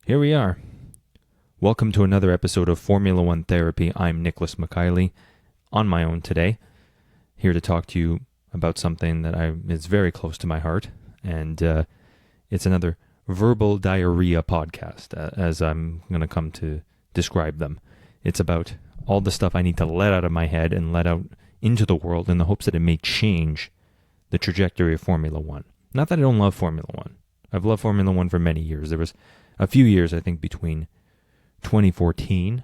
Here we are. Welcome to another episode of Formula One Therapy. I'm Nicholas McKiley, on my own today, here to talk to you about something that is very close to my heart, and it's another verbal diarrhea podcast, as I'm going to come to describe them. It's about all the stuff I need to let out of my head and let out into the world in the hopes that it may change the trajectory of Formula One. Not that I don't love Formula One. I've loved Formula One for many years. There was a few years, I think, between 2014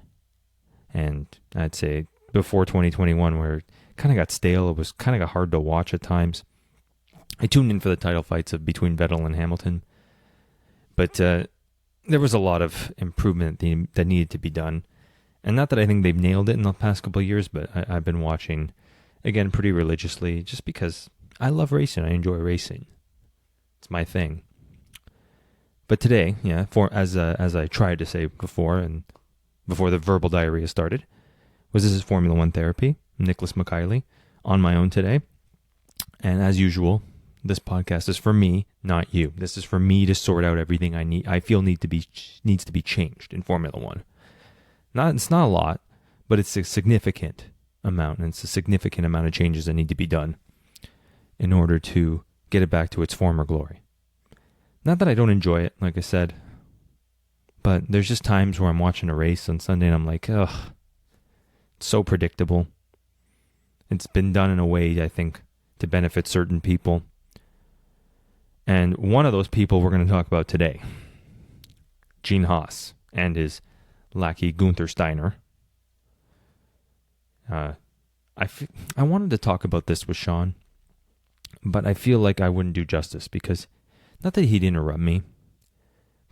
and I'd say before 2021 where it kind of got stale. It was kind of hard to watch at times. I tuned in for the title fights between Vettel and Hamilton, but there was a lot of improvement that needed to be done. And not that I think they've nailed it in the past couple of years, but I've been watching, again, pretty religiously just because I love racing. I enjoy racing. It's my thing. But today, as I tried to say before, and before the verbal diarrhea started, this is Formula One Therapy. Nicholas McKiley, on my own today. And as usual, this podcast is for me, not you. This is for me to sort out everything I feel needs to be changed in Formula One. It's not a lot, but it's a significant amount, and it's a significant amount of changes that need to be done in order to get it back to its former glory. Not that I don't enjoy it, like I said, but there's just times where I'm watching a race on Sunday and I'm like, ugh, it's so predictable. It's been done in a way, I think, to benefit certain people. And one of those people we're going to talk about today, Haas and his lackey Gunther Steiner. I wanted to talk about this with Sean, but I feel like I wouldn't do justice because not that he'd interrupt me,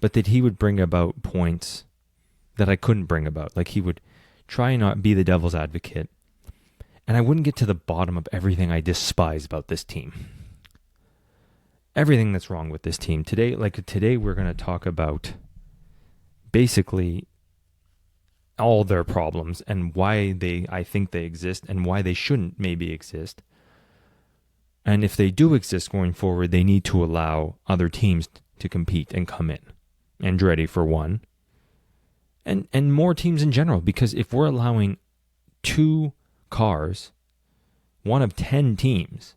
but that he would bring about points that I couldn't bring about. Like he would try and not be the devil's advocate, and I wouldn't get to the bottom of everything I despise about this team. Everything that's wrong with this team. Today we're going to talk about basically all their problems and why I think they exist and why they shouldn't maybe exist. And if they do exist going forward, they need to allow other teams to compete and come in. Andretti for one. And more teams in general. Because if we're allowing 2 cars, one of 10 teams,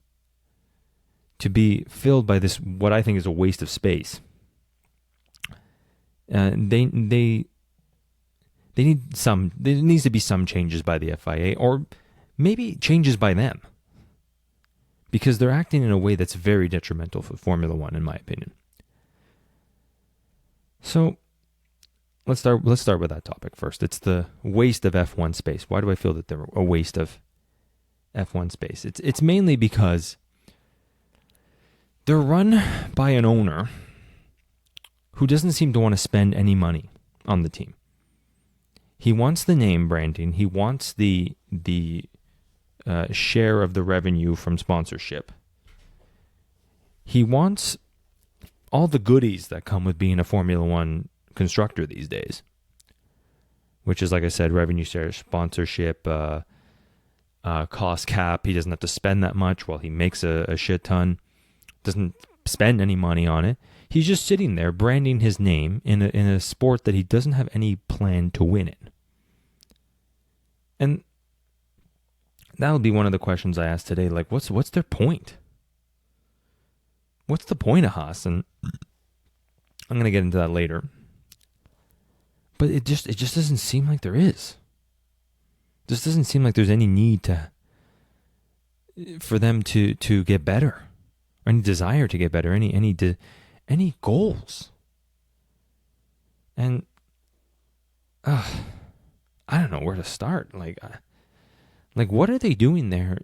to be filled by this, what I think is a waste of space, there needs to be some changes by the FIA, or maybe changes by them. Because they're acting in a way that's very detrimental for Formula One, in my opinion. So, let's start with that topic first. It's the waste of F1 space. Why do I feel that they're a waste of F1 space? It's mainly because they're run by an owner who doesn't seem to want to spend any money on the team. He wants the name branding. He wants the share of the revenue from sponsorship. He wants all the goodies that come with being a Formula One constructor these days, which is, like I said, revenue share, sponsorship, cost cap. He doesn't have to spend that much while he makes a shit ton. Doesn't spend any money on it. He's just sitting there branding his name in a sport that he doesn't have any plan to win in. And that'll be one of the questions I asked today. Like, what's their point? What's the point of Haas? And I'm going to get into that later. But it just doesn't seem like there is. It just doesn't seem like there's any need for them to get better, or any desire to get better, any goals. And I don't know where to start. Like, what are they doing there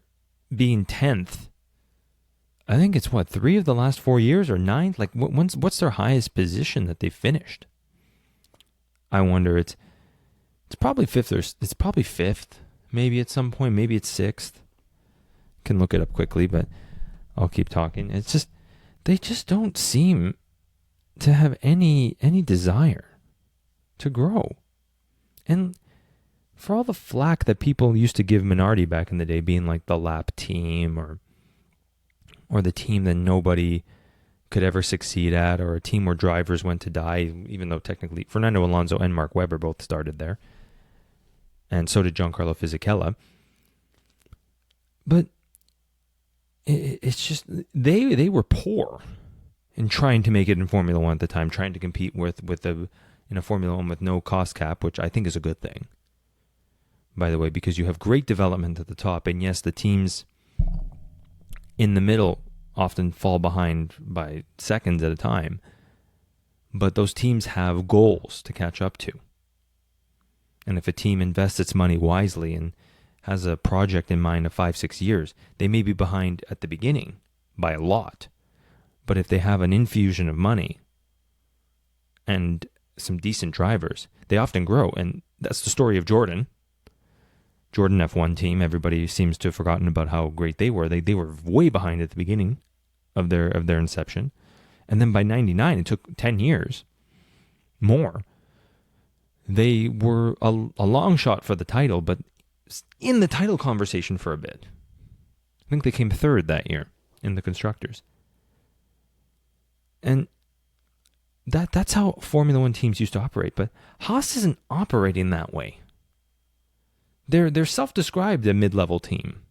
being 10th? I think it's 3 of the last 4 years or 9th? Like, what's their highest position that they finished? I wonder. It's probably 5th, or it's probably 5th, maybe at some point. Maybe it's 6th. Can look it up quickly, but I'll keep talking. It's just, they just don't seem to have any desire to grow. And for all the flack that people used to give Minardi back in the day, being like the lap team or the team that nobody could ever succeed at, or a team where drivers went to die, even though technically Fernando Alonso and Mark Webber both started there. And so did Giancarlo Fisichella. But it's just, they were poor in trying to make it in Formula One at the time, trying to compete in a Formula One with no cost cap, which I think is a good thing, by the way, because you have great development at the top. And yes, the teams in the middle often fall behind by seconds at a time, but those teams have goals to catch up to. And if a team invests its money wisely and has a project in mind of 5-6 years, they may be behind at the beginning by a lot. But if they have an infusion of money and some decent drivers, they often grow. And that's the story of Jordan F1 team. Everybody seems to have forgotten about how great they were. They were way behind at the beginning of their inception. And then by 99, it took 10 years more. They were a long shot for the title, but in the title conversation for a bit. I think they came third that year in the Constructors. And that's how Formula One teams used to operate. But Haas isn't operating that way. They're self-described a mid-level team,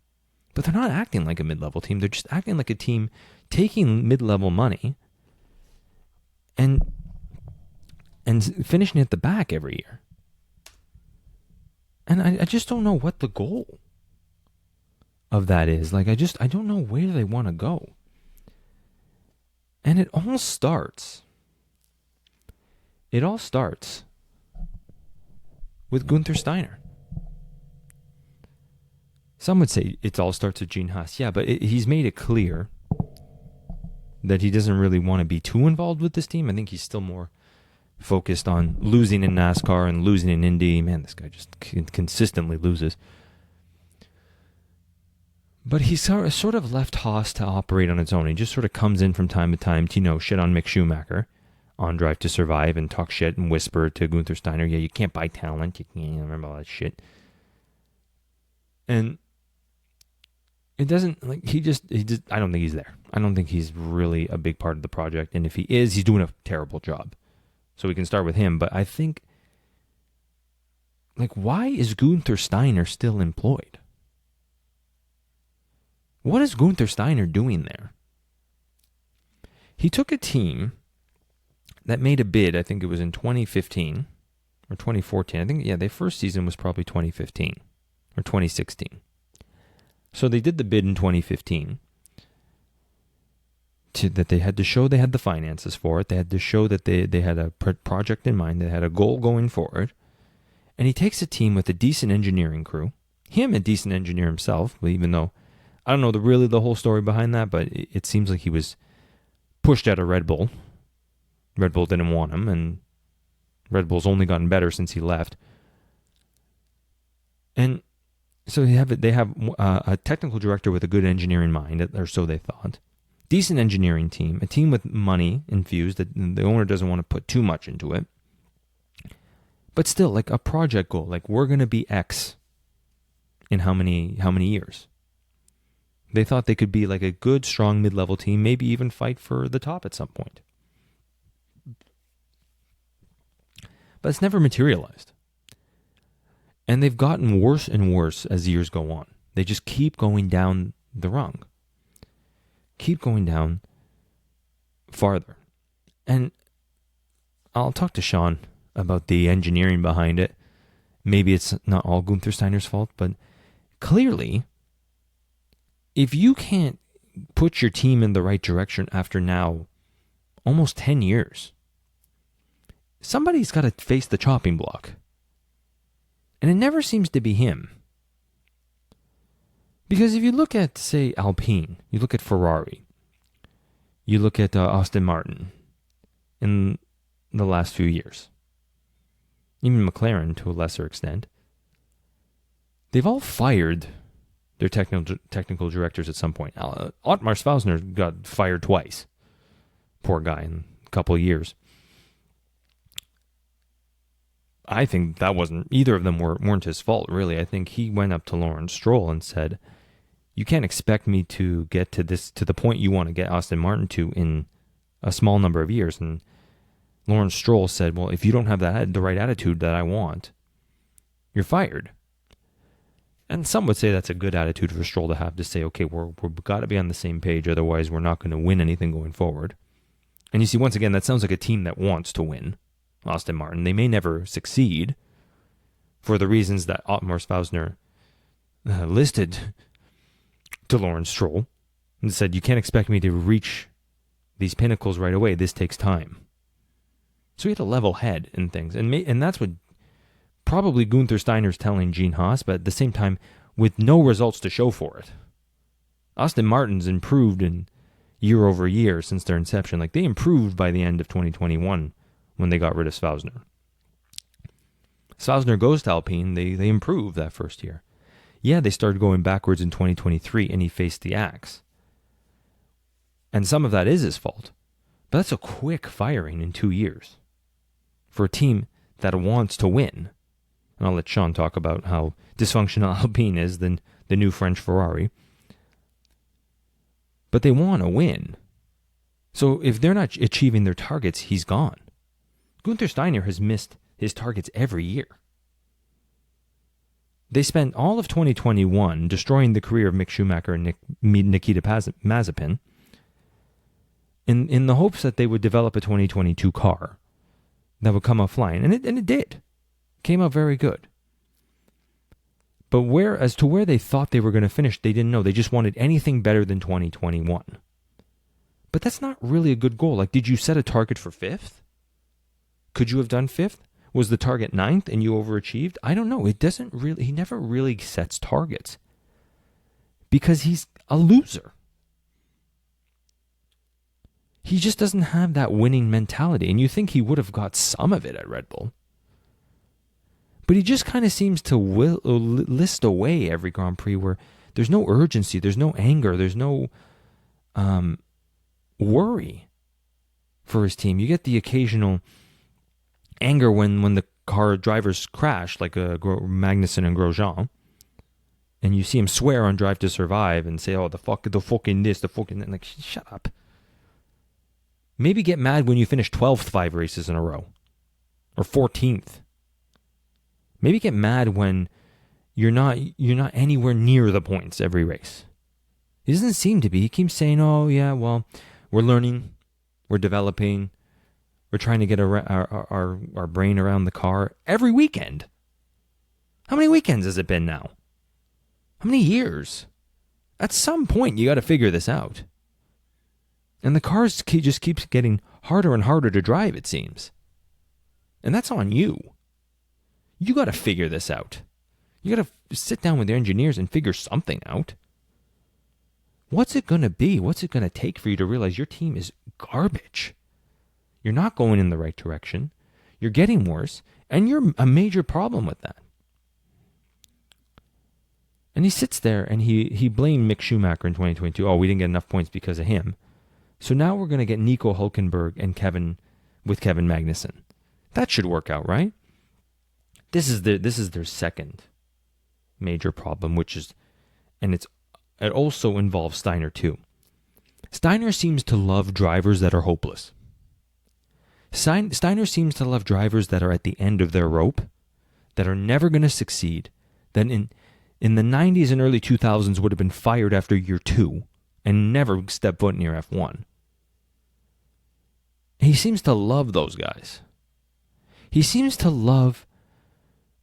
but they're not acting like a mid-level team. They're just acting like a team taking mid-level money and finishing at the back every year. And I just don't know what the goal of that is. Like, I don't know where they want to go. And it all starts with Gunther Steiner. Some would say it all starts with Gene Haas. Yeah, but he's made it clear that he doesn't really want to be too involved with this team. I think he's still more focused on losing in NASCAR and losing in Indy. Man, this guy just consistently loses. But he's sort of left Haas to operate on its own. He just sort of comes in from time to time to, shit on Mick Schumacher on Drive to Survive and talk shit and whisper to Gunther Steiner, yeah, you can't buy talent. You can't remember all that shit. And it doesn't, he just, I don't think he's there. I don't think he's really a big part of the project. And if he is, he's doing a terrible job. So we can start with him. But I think, why is Gunther Steiner still employed? What is Gunther Steiner doing there? He took a team that made a bid, I think it was in 2015 or 2014. I think, their first season was probably 2015 or 2016. So they did the bid in 2015. That they had to show they had the finances for it. They had to show that they had a project in mind. They had a goal going forward. And he takes a team with a decent engineering crew. Him, a decent engineer himself, even though I don't know the whole story behind that, but it seems like he was pushed out of Red Bull. Red Bull didn't want him, and Red Bull's only gotten better since he left. And so they have a technical director with a good engineering mind, or so they thought. Decent engineering team, a team with money infused, that the owner doesn't want to put too much into it. But still, a project goal, we're going to be X in how many years. They thought they could be a good, strong mid-level team, maybe even fight for the top at some point. But it's never materialized. And they've gotten worse and worse as years go on. They just keep going down the rung. Keep going down farther. And I'll talk to Sean about the engineering behind it. Maybe it's not all Gunther Steiner's fault, but clearly, if you can't put your team in the right direction after now almost 10 years, somebody's got to face the chopping block. And it never seems to be him. Because if you look at, say, Alpine, you look at Ferrari, you look at Aston Martin in the last few years, even McLaren to a lesser extent, they've all fired their technical directors at some point. Otmar Sfausner got fired twice. Poor guy, in a couple of years. I think that either of them weren't his fault, really. I think he went up to Lawrence Stroll and said, you can't expect me to get to the point you want to get Aston Martin to in a small number of years. And Lawrence Stroll said, well, if you don't have the right attitude that I want, you're fired. And some would say that's a good attitude for Stroll to have, to say, okay, we've got to be on the same page, otherwise we're not going to win anything going forward. And you see, once again, that sounds like a team that wants to win, Aston Martin. They may never succeed for the reasons that Otmar Sfausner listed to Lawrence Stroll and said, you can't expect me to reach these pinnacles right away. This takes time. So he had a level head in things. And that's what probably Gunther Steiner's telling Gene Haas, but at the same time, with no results to show for it. Aston Martin's improved in year over year since their inception. Like, they improved by the end of 2021 when they got rid of Sfausner. Sfausner goes to Alpine, they improved that first year. Yeah, they started going backwards in 2023, and he faced the axe. And some of that is his fault. But that's a quick firing in 2 years for a team that wants to win. And I'll let Sean talk about how dysfunctional Alpine is, the new French Ferrari. But they want to win. So if they're not achieving their targets, he's gone. Gunther Steiner has missed his targets every year. They spent all of 2021 destroying the career of Mick Schumacher and Nikita Mazepin in the hopes that they would develop a 2022 car that would come out flying. And it did. Came out very good. But as to where they thought they were going to finish, they didn't know. They just wanted anything better than 2021. But that's not really a good goal. Like, did you set a target for 5th? Could you have done 5th? Was the target 9th and you overachieved? I don't know. He never really sets targets. Because he's a loser. He just doesn't have that winning mentality. And you think he would have got some of it at Red Bull. But he just kind of seems to list away every Grand Prix where there's no urgency, there's no anger, there's no worry for his team. You get the occasional anger when the car drivers crash, like Magnussen and Grosjean, and you see him swear on Drive to Survive and say, oh, the fucking this, the fucking that. Like, shut up. Maybe get mad when you finish 12th 5 races in a row, or 14th. Maybe get mad when you're not anywhere near the points every race. He doesn't seem to be. He keeps saying, oh, yeah, well, we're learning, we're developing, we're trying to get our brain around the car every weekend. How many weekends has it been now? How many years? At some point, you got to figure this out. And the cars just keeps getting harder and harder to drive, it seems. And that's on you. You got to figure this out. You got to sit down with your engineers and figure something out. What's it going to be? What's it going to take for you to realize your team is garbage? You're not going in the right direction. You're getting worse. And you're a major problem with that. And he sits there and he blamed Mick Schumacher in 2022. Oh, we didn't get enough points because of him. So now we're going to get Nico Hülkenberg and Kevin Magnussen. That should work out, right? This is their second major problem, it also involves Steiner too. Steiner seems to love drivers that are hopeless. Steiner seems to love drivers that are at the end of their rope, that are never going to succeed, that in the 90s and early 2000s would have been fired after year 2 and never step foot near F1. He seems to love those guys. He seems to love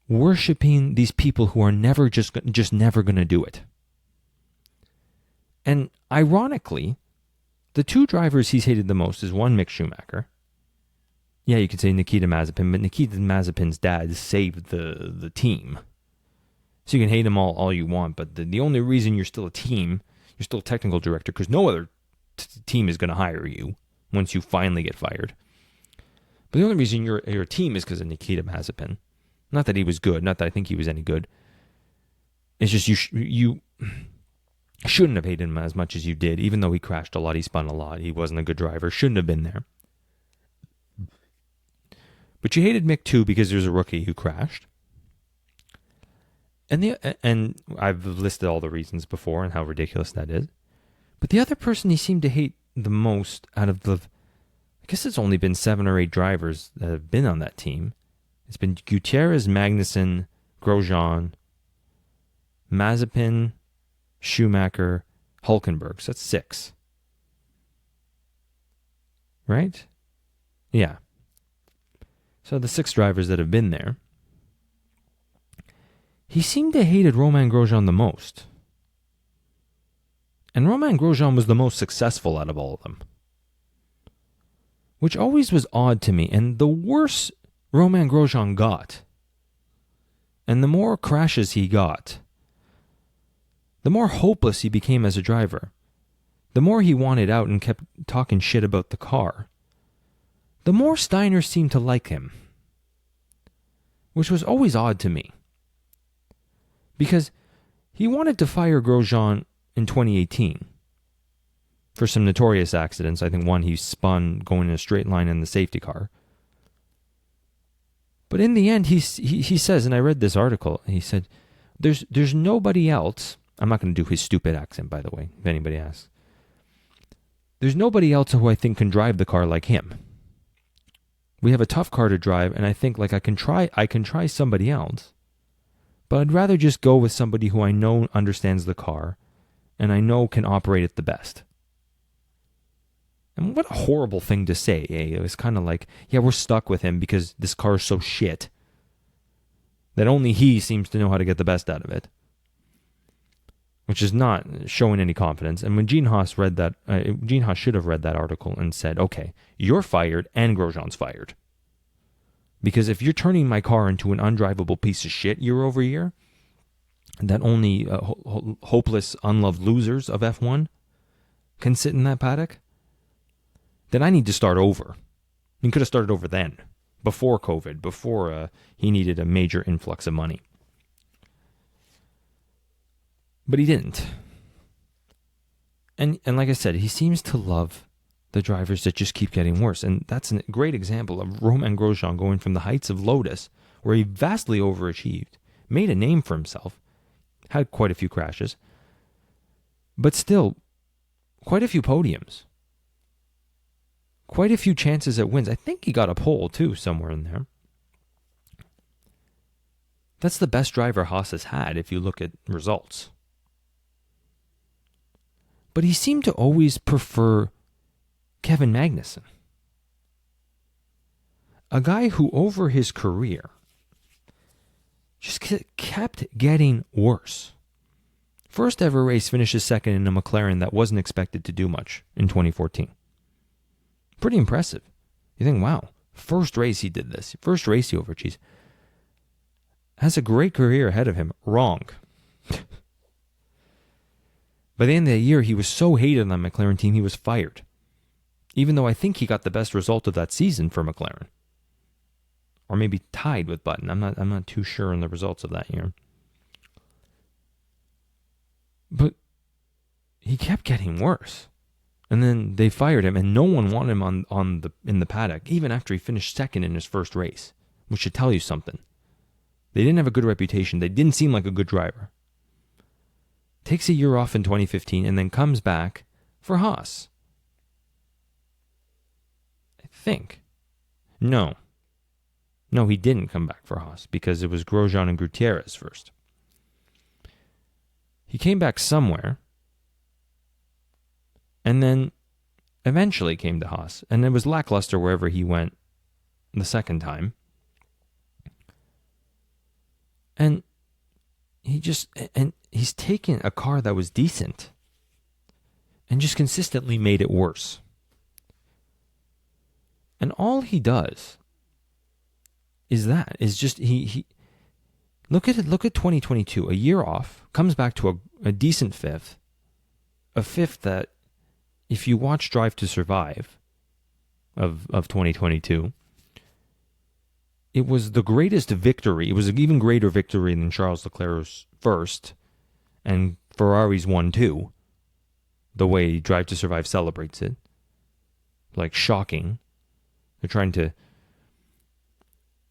worshipping these people who are never just never going to do it. And ironically, the 2 drivers he's hated the most is one, Mick Schumacher. Yeah, you could say Nikita Mazepin, but Nikita Mazepin's dad saved the team. So you can hate him all you want, but the only reason you're still a team, you're still a technical director, because no other team is going to hire you once you finally get fired. But the only reason you're a team is because of Nikita Mazepin. Not that he was good, not that I think he was any good. It's just you shouldn't have hated him as much as you did, even though he crashed a lot, he spun a lot, he wasn't a good driver, shouldn't have been there. But you hated Mick too because there's a rookie who crashed. And I've listed all the reasons before and how ridiculous that is. But the other person he seemed to hate the most out of I guess it's only been 7 or 8 drivers that have been on that team. It's been Gutierrez, Magnussen, Grosjean, Mazepin, Schumacher, Hulkenberg. So that's 6. Right? Yeah. So the 6 drivers that have been there. He seemed to hated Romain Grosjean the most. And Romain Grosjean was the most successful out of all of them. Which always was odd to me. And the worse Romain Grosjean got, and the more crashes he got, the more hopeless he became as a driver. The more he wanted out and kept talking shit about the car, the more Steiner seemed to like him. Which was always odd to me. Because he wanted to fire Grosjean in 2018 for some notorious accidents. I think one, he spun going in a straight line in the safety car. But in the end, he says, and I read this article, he said, there's nobody else. I'm not going to do his stupid accent, by the way, if anybody asks. There's nobody else who I think can drive the car like him. We have a tough car to drive, and I think like I can try somebody else, but I'd rather just go with somebody who I know understands the car and I know can operate it the best. And what a horrible thing to say, eh? It was kind of like, yeah, we're stuck with him because this car is so shit that only he seems to know how to get the best out of it. Which is not showing any confidence. And when Gene Haas read that, Gene Haas should have read that article and said, okay, you're fired and Grosjean's fired. Because if you're turning my car into an undrivable piece of shit year over year, that only hopeless, unloved losers of F1 can sit in that paddock, then I need to start over. He could have started over then, before COVID, before he needed a major influx of money. But he didn't. And like I said, he seems to love the drivers that just keep getting worse. And that's a great example of Romain Grosjean going from the heights of Lotus, where he vastly overachieved, made a name for himself, had quite a few crashes, but still, quite a few podiums. Quite a few chances at wins. I think he got a pole, too, somewhere in there. That's the best driver Haas has had if you look at results. But he seemed to always prefer Kevin Magnussen. A guy who over his career just kept getting worse. First ever race finishes second in a McLaren that wasn't expected to do much in 2014. Pretty impressive. You think, wow, first race he did this. First race he overachieved. Has a great career ahead of him. Wrong. By the end of the year, he was so hated on the McLaren team, he was fired. Even though I think he got the best result of that season for McLaren. Or maybe tied with Button. I'm not too sure on the results of that year. But he kept getting worse. And then they fired him, and no one wanted him in the paddock, even after he finished second in his first race, which should tell you something. They didn't have a good reputation. They didn't seem like a good driver. Takes a year off in 2015 and then comes back for Haas. I think. No, he didn't come back for Haas because it was Grosjean and Gutierrez first. He came back somewhere and then eventually came to Haas. And it was lackluster wherever he went the second time. And he's taken a car that was decent and just consistently made it worse. And all he does is just he look at 2022, a year off, comes back to a decent fifth, a fifth that if you watch Drive to Survive of 2022, it was the greatest victory. It was an even greater victory than Charles Leclerc's first, and Ferrari's 1-2. The way Drive to Survive celebrates it. Like, shocking. They're trying to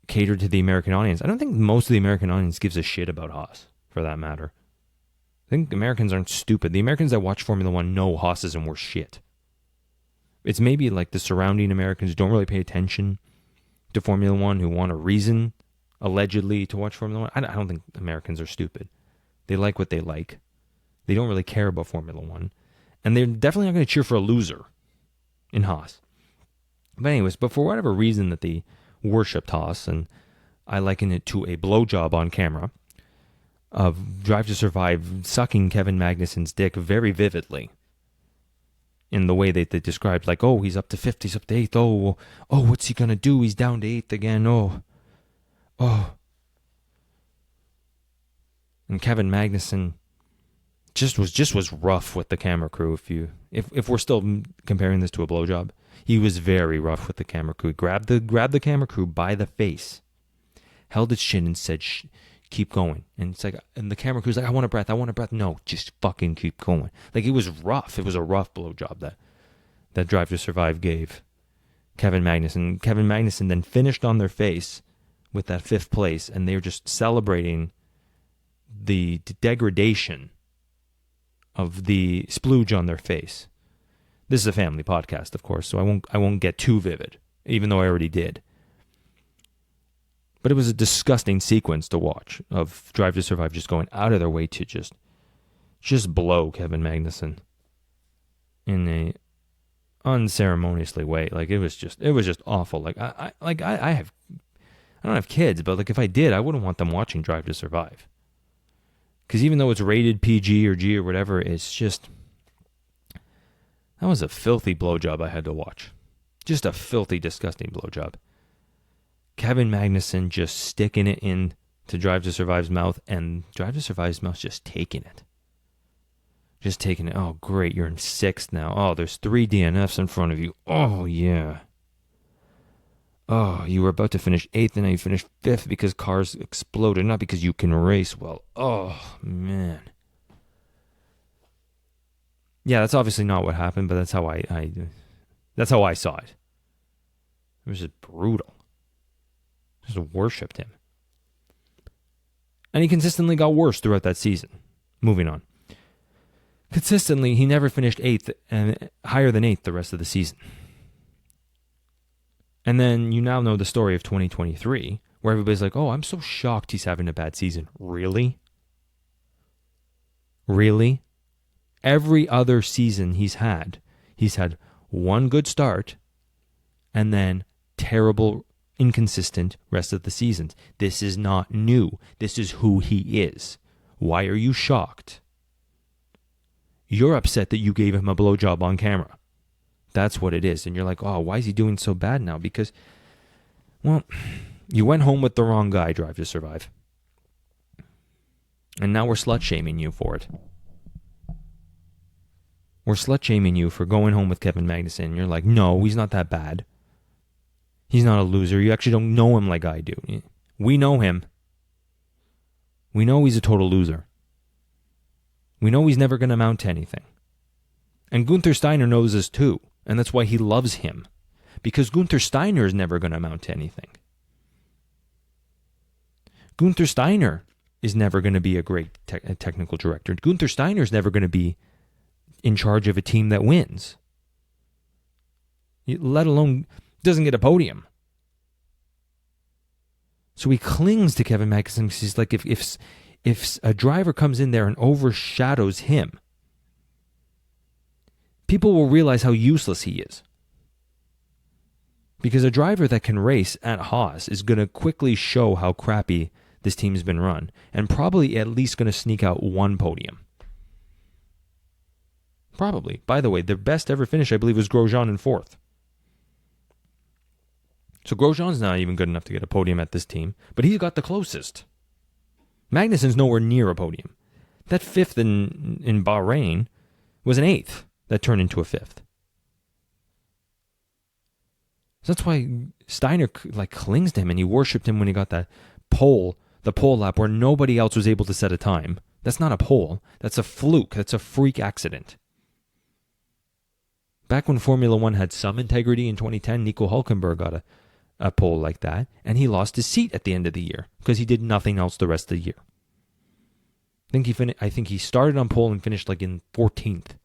cater to the American audience. I don't think most of the American audience gives a shit about Haas, for that matter. I think Americans aren't stupid. The Americans that watch Formula One know Haas isn't worth shit. It's maybe like the surrounding Americans who don't really pay attention to Formula One, who want a reason, allegedly, to watch Formula One. I don't think Americans are stupid. They like what they like. They don't really care about Formula One. And they're definitely not going to cheer for a loser in Haas. But anyways, but for whatever reason that they worshipped Haas, and I liken it to a blowjob on camera of Drive to Survive sucking Kevin Magnussen's dick very vividly in the way that they described, like, oh, he's up to 5th, he's up to 8th, oh, what's he going to do? He's down to 8th again, oh. And Kevin Magnussen just was rough with the camera crew. If we're still comparing this to a blowjob, he was very rough with the camera crew. He grabbed the camera crew by the face, held its chin, and said, keep going. And it's like, and the camera crew's like, I want a breath. No, just fucking keep going. Like, it was rough. It was a rough blowjob that Drive to Survive gave Kevin Magnussen. Kevin Magnussen then finished on their face with that 5th place, and they were just celebrating the degradation of the splooge on their face. This is a family podcast, of course, so I won't get too vivid, even though I already did. But it was a disgusting sequence to watch of Drive to Survive just going out of their way to just blow Kevin Magnussen in a unceremoniously way. Like, it was just awful. Like, I don't have kids, but like, if I did, I wouldn't want them watching Drive to Survive. Because even though it's rated PG or G or whatever, it's just, that was a filthy blowjob I had to watch. Just a filthy, disgusting blowjob. Kevin Magnussen just sticking it in to Drive to Survive's mouth, and Drive to Survive's mouth just taking it. Just taking it. Oh, great, you're in 6th now. Oh, there's 3 DNFs in front of you. Oh, yeah. Oh, you were about to finish 8th, and now you finished 5th because cars exploded, not because you can race well. Oh, man. Yeah, that's obviously not what happened, but that's how that's how I saw it. It was just brutal. Just worshipped him. And he consistently got worse throughout that season. Moving on. Consistently, he never finished 8th and higher than 8th the rest of the season. And then you now know the story of 2023, where everybody's like, oh, I'm so shocked he's having a bad season. Really? Really? Every other season he's had one good start and then terrible, inconsistent rest of the seasons. This is not new. This is who he is. Why are you shocked? You're upset that you gave him a blowjob on camera. That's what it is. And you're like, oh, why is he doing so bad now? Because, well, you went home with the wrong guy, Drive to Survive. And now we're slut-shaming you for it. We're slut-shaming you for going home with Kevin Magnussen. You're like, no, he's not that bad. He's not a loser. You actually don't know him like I do. We know him. We know he's a total loser. We know he's never going to amount to anything. And Gunther Steiner knows this too. And that's why he loves him. Because Gunther Steiner is never going to amount to anything. Gunther Steiner is never going to be a great technical director. Gunther Steiner is never going to be in charge of a team that wins. Let alone doesn't get a podium. So he clings to Kevin Magnussen because he's like, if a driver comes in there and overshadows him, people will realize how useless he is. Because a driver that can race at Haas is going to quickly show how crappy this team has been run, and probably at least going to sneak out one podium. Probably. By the way, their best ever finish, I believe, was Grosjean in 4th. So Grosjean's not even good enough to get a podium at this team, but he's got the closest. Magnussen's nowhere near a podium. That 5th in Bahrain was an 8th that turned into a 5th. So that's why Steiner clings to him, and he worshipped him when he got that pole, the pole lap where nobody else was able to set a time. That's not a pole. That's a fluke. That's a freak accident. Back when Formula One had some integrity in 2010, Nico Hülkenberg got a pole like that, and he lost his seat at the end of the year because he did nothing else the rest of the year. I think he started on pole and finished in 14th.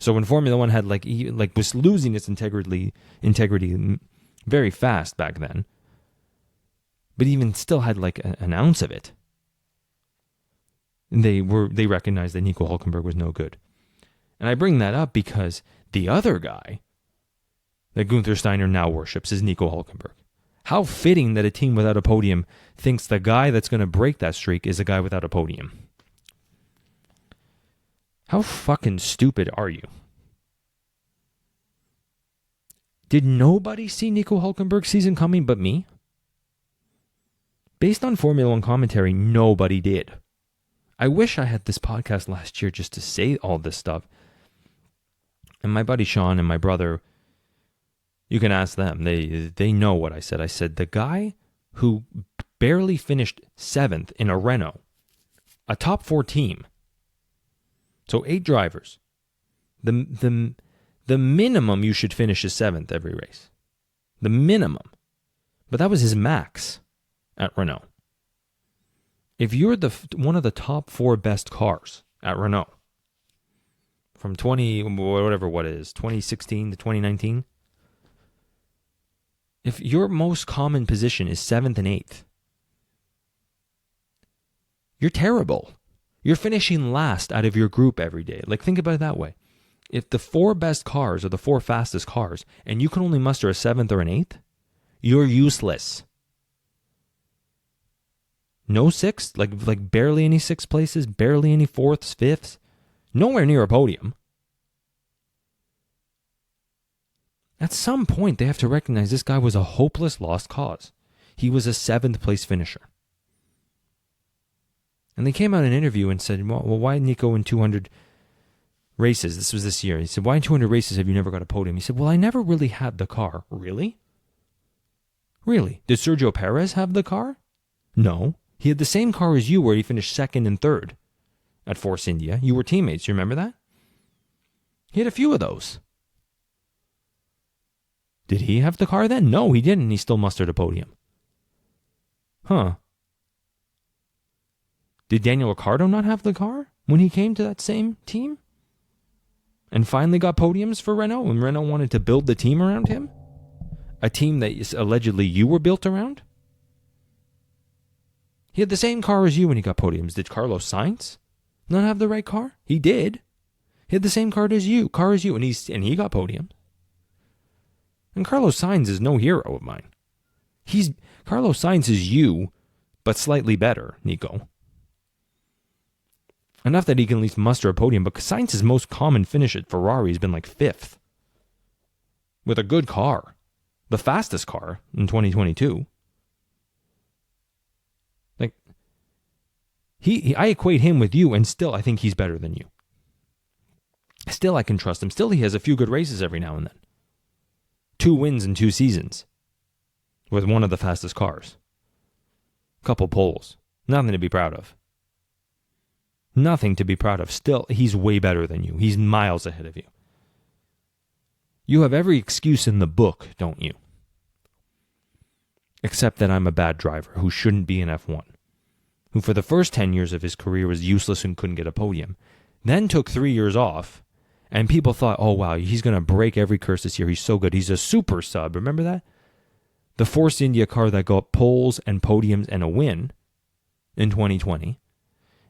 So when Formula One had was losing its integrity very fast back then, but even still had like an ounce of it, they recognized that Nico Hülkenberg was no good. And I bring that up because the other guy that Gunther Steiner now worships is Nico Hülkenberg. How fitting that a team without a podium thinks the guy that's going to break that streak is a guy without a podium. How fucking stupid are you? Did nobody see Nico Hülkenberg's season coming but me? Based on Formula One commentary, nobody did. I wish I had this podcast last year just to say all this stuff. And my buddy Sean and my brother, you can ask them. They know what I said. I said the guy who barely finished 7th in a Renault, a top 4 team, so 8 drivers, the minimum you should finish is 7th every race. The minimum. But that was his max at Renault. If you're one of the top 4 best cars at Renault from 2016 to 2019, if your most common position is 7th and 8th, you're terrible. You're finishing last out of your group every day. Like, think about it that way. If the 4 best cars are the 4 fastest cars and you can only muster a 7th or an 8th, you're useless. No 6th, like barely any 6th places, barely any 4ths, 5ths, nowhere near a podium. At some point, they have to recognize this guy was a hopeless lost cause. He was a 7th place finisher. And they came out in an interview and said, well, why Nico in 200 races? This was this year. He said, why in 200 races have you never got a podium? He said, well, I never really had the car. Really? Really? Did Sergio Perez have the car? No. He had the same car as you where he finished 2nd and 3rd at Force India. You were teammates. You remember that? He had a few of those. Did he have the car then? No, he didn't. He still mustered a podium. Huh. Did Daniel Ricciardo not have the car when he came to that same team? And finally got podiums for Renault when Renault wanted to build the team around him? A team that allegedly you were built around? He had the same car as you when he got podiums. Did Carlos Sainz not have the right car? He did. He had the same car as you, and he got podiums. And Carlos Sainz is no hero of mine. Carlos Sainz is you, but slightly better, Nico. Enough that he can at least muster a podium, but Sainz's most common finish at Ferrari has been like 5th. With a good car. The fastest car in 2022. Like, I equate him with you, and still I think he's better than you. Still I can trust him. Still he has a few good races every now and then. 2 wins in 2 seasons. With one of the fastest cars. Couple poles. Nothing to be proud of. Nothing to be proud of. Still, he's way better than you. He's miles ahead of you. You have every excuse in the book, don't you? Except that I'm a bad driver who shouldn't be in F1. Who for the first 10 years of his career was useless and couldn't get a podium. Then took 3 years off. And people thought, oh wow, he's going to break every curse this year. He's so good. He's a super sub. Remember that? The Force India car that got poles and podiums and a win in 2020.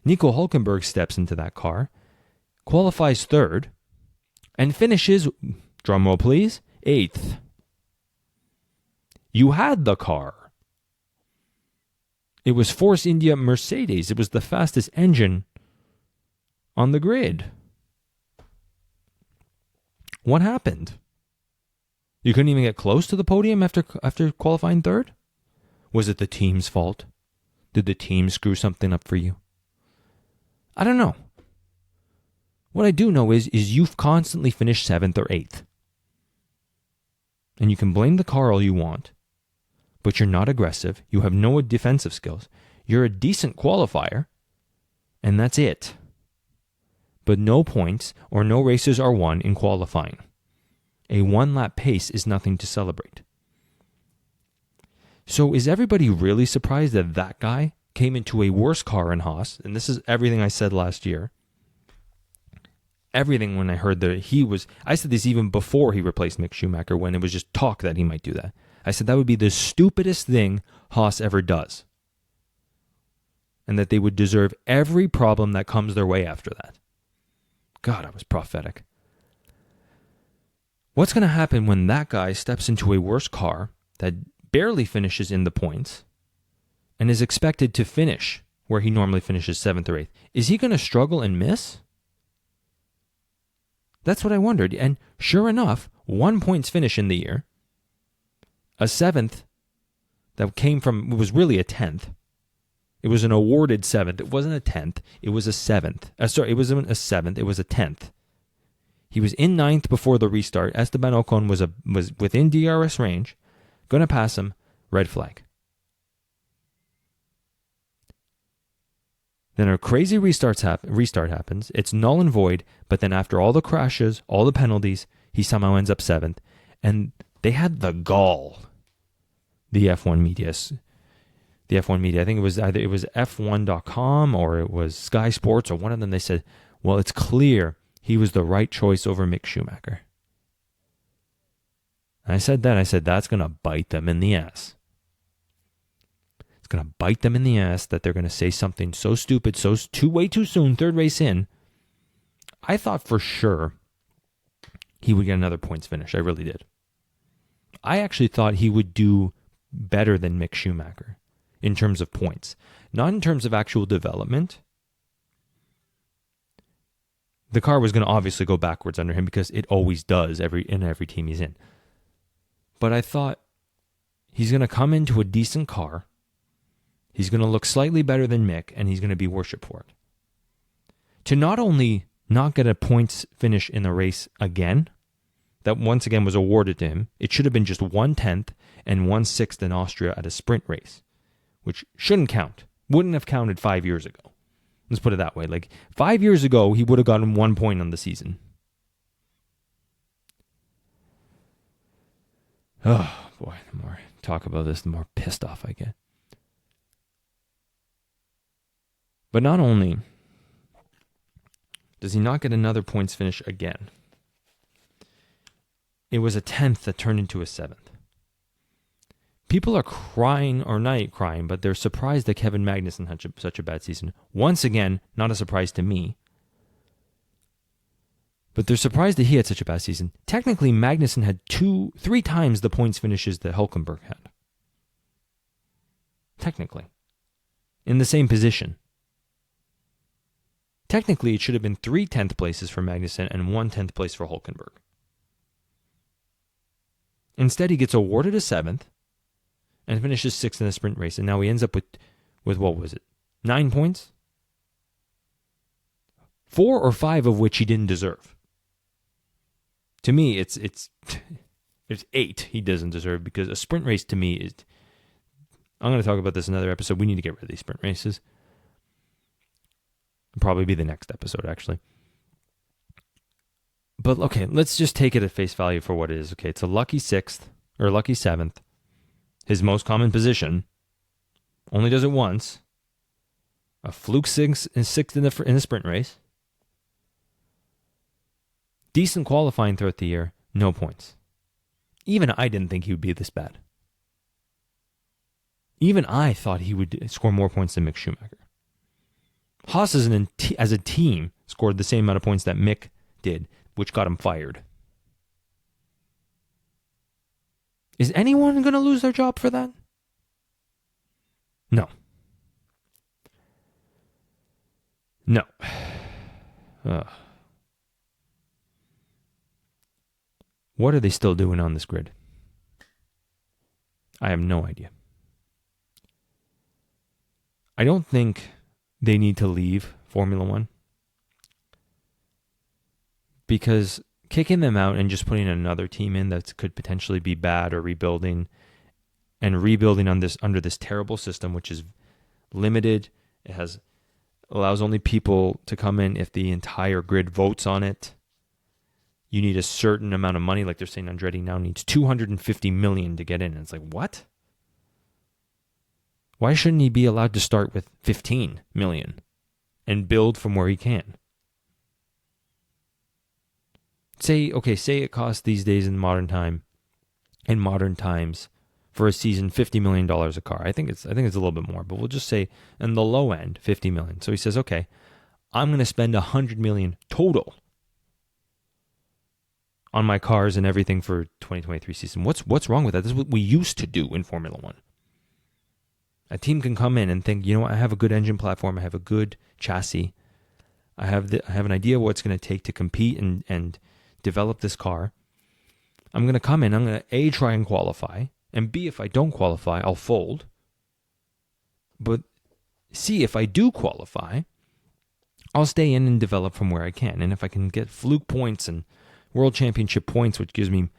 Nico Hülkenberg steps into that car, qualifies 3rd, and finishes, drumroll please, 8th. You had the car. It was Force India Mercedes. It was the fastest engine on the grid. What happened? You couldn't even get close to the podium after qualifying 3rd? Was it the team's fault? Did the team screw something up for you? I don't know. What I do know is you've constantly finished 7th or 8th. And you can blame the car all you want, but you're not aggressive. You have no defensive skills. You're a decent qualifier, and that's it. But no points or no races are won in qualifying. A 1-lap pace is nothing to celebrate. So is everybody really surprised that that guy came into a worse car in Haas? And this is everything I said last year. everything when I heard that I said this even before he replaced Mick Schumacher, when it was just talk that he might do that. I said that would be the stupidest thing Haas ever does. And that they would deserve every problem that comes their way after that. God, I was prophetic. What's going to happen when that guy steps into a worse car that barely finishes in the points and is expected to finish where he normally finishes 7th or 8th? Is he going to struggle and miss? That's what I wondered. And sure enough, 1 points finish in the year, a 7th that came from, it was really a 10th. It was an awarded 7th. It wasn't a 10th. It was a 7th. It wasn't a 7th. It was a 10th. He was in 9th before the restart. Esteban Ocon was within DRS range. Going to pass him. Red flag. Then a crazy restart happens. It's null and void. But then after all the crashes, all the penalties, he somehow ends up 7th. And they had the gall. The F1 media. I think it was F1.com or it was Sky Sports or one of them. They said, well, it's clear he was the right choice over Mick Schumacher. And I said that's going to bite them in the ass. It's going to bite them in the ass that they're going to say something so stupid, way too soon, 3rd race in. I thought for sure he would get another points finish. I really did. I actually thought he would do better than Mick Schumacher in terms of points, not in terms of actual development. The car was going to obviously go backwards under him because it always does in every team he's in. But I thought he's going to come into a decent car. He's going to look slightly better than Mick, and he's going to be worshipped for it. To not only not get a points finish in the race again, that once again was awarded to him, it should have been just 1/10 and 1/6 in Austria at a sprint race, which shouldn't count. Wouldn't have counted 5 years ago. Let's put it that way. Like 5 years ago, he would have gotten 1 point on the season. Oh, boy, the more I talk about this, the more pissed off I get. But not only does he not get another points finish again, it was a 10th that turned into a 7th. People are crying, or not crying, but they're surprised that Kevin Magnussen had such a bad season. Once again, not a surprise to me. But they're surprised that he had such a bad season. Technically, Magnussen had 3 times the points finishes that Hülkenberg had. Technically. In the same position. Technically, it should have been 3 10th places for Magnussen and 1 10th place for Hülkenberg. Instead, he gets awarded a 7th and finishes 6th in the sprint race. And now he ends up with what was it? 9 points? 4 or 5 of which he didn't deserve. To me, it's 8 he doesn't deserve, because a sprint race to me is... I'm going to talk about this in another episode. We need to get rid of these sprint races. It'll probably be the next episode, actually. But, okay, let's just take it at face value for what it is. Okay, it's a lucky 6th, or lucky 7th. His most common position. Only does it once. A fluke 6th in the sprint race. Decent qualifying throughout the year. No points. Even I didn't think he would be this bad. Even I thought he would score more points than Mick Schumacher. Haas as a team scored the same amount of points that Mick did, which got him fired. Is anyone going to lose their job for that? No. No. What are they still doing on this grid? I have no idea. I don't think they need to leave Formula One, because kicking them out and just putting another team in that could potentially be bad, or rebuilding under this terrible system, which is limited. It allows only people to come in if the entire grid votes on it. You need a certain amount of money, like they're saying Andretti now needs $250 million to get in. And it's like, what? Why shouldn't he be allowed to start with $15 million and build from where he can? say it costs these days in modern times for a season $50 million a car. I think it's a little bit more, but we'll just say in the low end $50 million. So he says, okay, I'm going to spend $100 million total on my cars and everything for 2023 season. What's wrong with that? This is what we used to do in Formula One. A team can come in and think, you know what, I have a good engine platform, I have a good chassis, I have an idea of what it's going to take to compete and develop this car. I'm going to come in, I'm going to A, try and qualify, and B, if I don't qualify, I'll fold. But C, if I do qualify, I'll stay in and develop from where I can. And if I can get fluke points and world championship points, which gives me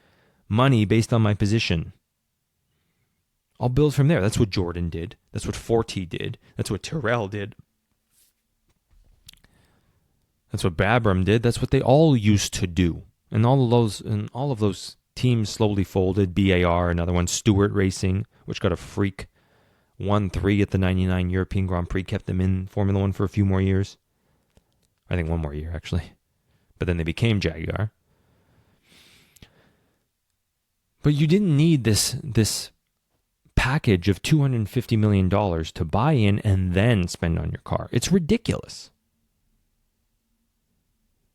money based on my position, I'll build from there. That's what Jordan did. That's what Forte did. That's what Tyrrell did. That's what Babram did. That's what they all used to do. And all of those teams slowly folded. BAR, another one, Stewart Racing, which got a freak 1-3 at the 99 European Grand Prix, kept them in Formula One for a few more years. I think one more year, actually. But then they became Jaguar. But you didn't need this package of $250 million to buy in and then spend on your car. It's ridiculous.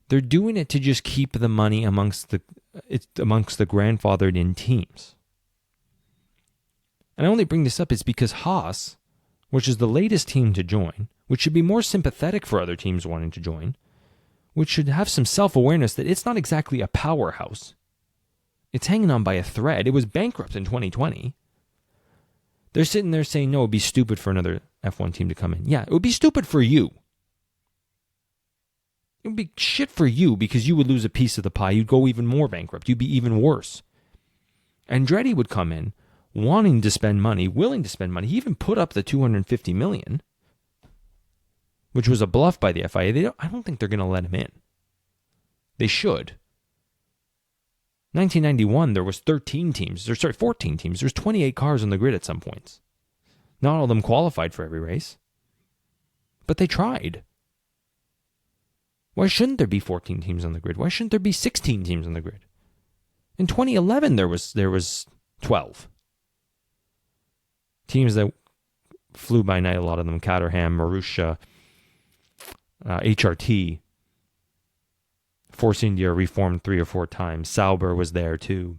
They're doing it to just keep the money amongst the grandfathered in teams. And I only bring this up is because Haas, which is the latest team to join, which should be more sympathetic for other teams wanting to join, which should have some self-awareness that it's not exactly a powerhouse. It's hanging on by a thread. It was bankrupt in 2020. They're sitting there saying, no, it would be stupid for another F1 team to come in. Yeah, it would be stupid for you. It would be shit for you because you would lose a piece of the pie. You'd go even more bankrupt. You'd be even worse. Andretti would come in wanting to spend money, willing to spend money. He even put up the $250 million, which was a bluff by the FIA. I don't think they're going to let him in. They should. 1991, there was 14 teams. There's 28 cars on the grid at some points. Not all of them qualified for every race. But they tried. Why shouldn't there be 14 teams on the grid? Why shouldn't there be 16 teams on the grid? In 2011, there was 12. Teams that flew by night, a lot of them, Caterham, Marussia, HRT. Force India reformed 3 or 4 times. Sauber was there too.